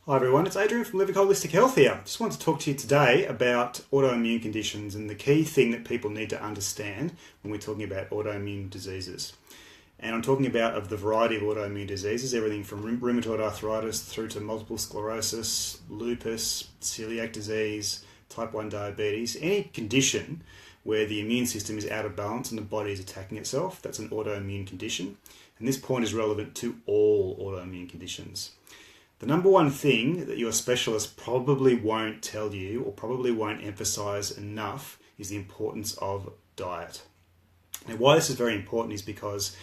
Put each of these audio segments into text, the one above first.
Hi everyone, it's Adrian from Living Holistic Health here. Just wanted to talk to you today about autoimmune conditions and the key thing that people need to understand when we're talking about autoimmune diseases. And I'm talking about of the variety of autoimmune diseases, everything from rheumatoid arthritis through to multiple sclerosis, lupus, celiac disease, type 1 diabetes, any condition where the immune system is out of balance and the body is attacking itself, that's an autoimmune condition. And this point is relevant to all autoimmune conditions. The number one thing that your specialist probably won't tell you or probably won't emphasize enough is the importance of diet. And why this is very important is because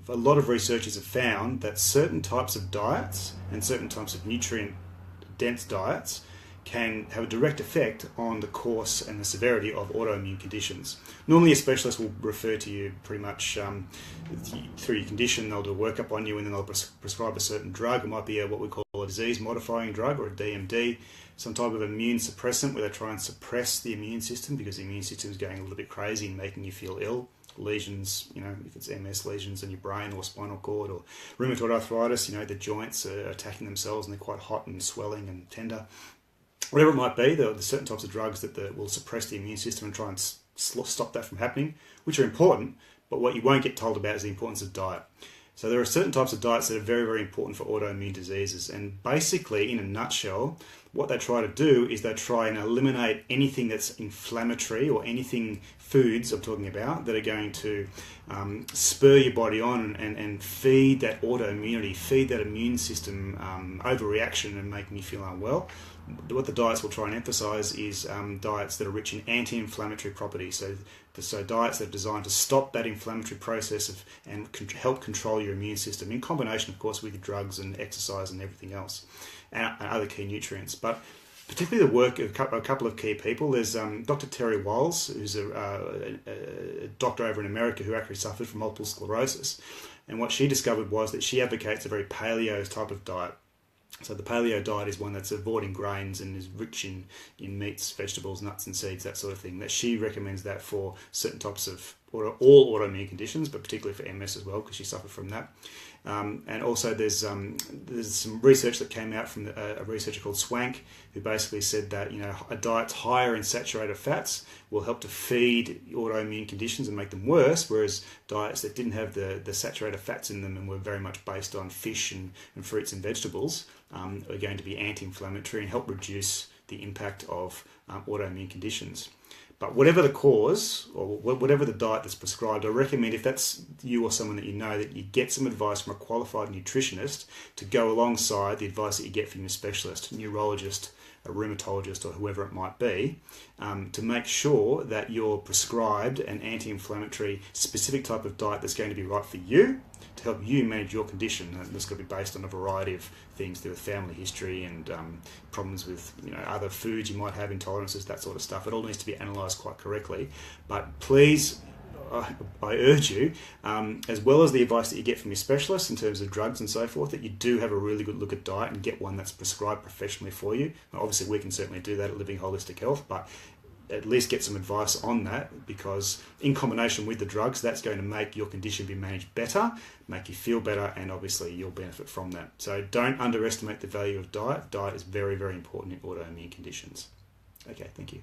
a lot of researchers have found that certain types of diets and certain types of nutrient-dense diets can have a direct effect on the course and the severity of autoimmune conditions. Normally a specialist will refer to you pretty much through your condition. They'll do a workup on you and then they'll prescribe a certain drug. It might be what we call a disease-modifying drug or a DMD, some type of immune suppressant where they try and suppress the immune system because the immune system is going a little bit crazy and making you feel ill. Lesions, if it's MS lesions in your brain or spinal cord, or rheumatoid arthritis, the joints are attacking themselves and they're quite hot and swelling and tender. Whatever it might be, there are certain types of drugs that will suppress the immune system and try and stop that from happening, which are important, but what you won't get told about is the importance of diet. So there are certain types of diets that are very, very important for autoimmune diseases, and basically, in a nutshell, what they try to do is they try and eliminate anything that's inflammatory or anything, foods I'm talking about, that are going to spur your body on and feed that autoimmunity, feed that immune system overreaction and making you feel unwell. What the diets will try and emphasize is diets that are rich in anti-inflammatory properties. So diets that are designed to stop that inflammatory process and help control your immune system, in combination, of course, with drugs and exercise and everything else, and other key nutrients. But particularly the work of a couple of key people. There's Dr. Terry Wiles, who's a doctor over in America who actually suffered from multiple sclerosis. And what she discovered was that she advocates a very paleo type of diet. So the paleo diet is one that's avoiding grains and is rich in meats, vegetables, nuts and seeds, that sort of thing. That she recommends that for certain types of all autoimmune conditions, but particularly for MS as well, because she suffered from that. And also there's some research that came out from a researcher called Swank, who basically said that a diet higher in saturated fats will help to feed autoimmune conditions and make them worse, whereas diets that didn't have the saturated fats in them and were very much based on fish and fruits and vegetables are going to be anti-inflammatory and help reduce the impact of autoimmune conditions. But whatever the cause or whatever the diet that's prescribed, I recommend, if that's you or someone that you know, that you get some advice from a qualified nutritionist to go alongside the advice that you get from your specialist, neurologist, a rheumatologist or whoever it might be, to make sure that you're prescribed an anti-inflammatory specific type of diet that's going to be right for you, to help you manage your condition. And this could be based on a variety of things, through family history and problems with other foods you might have, intolerances, that sort of stuff. It all needs to be analysed quite correctly. But please, I urge you, as well as the advice that you get from your specialist in terms of drugs and so forth, that you do have a really good look at diet and get one that's prescribed professionally for you. Now, obviously, we can certainly do that at Living Holistic Health, but at least get some advice on that, because in combination with the drugs, that's going to make your condition be managed better, make you feel better, and obviously you'll benefit from that. So don't underestimate the value of diet. Diet is very, very important in autoimmune conditions. Okay, thank you.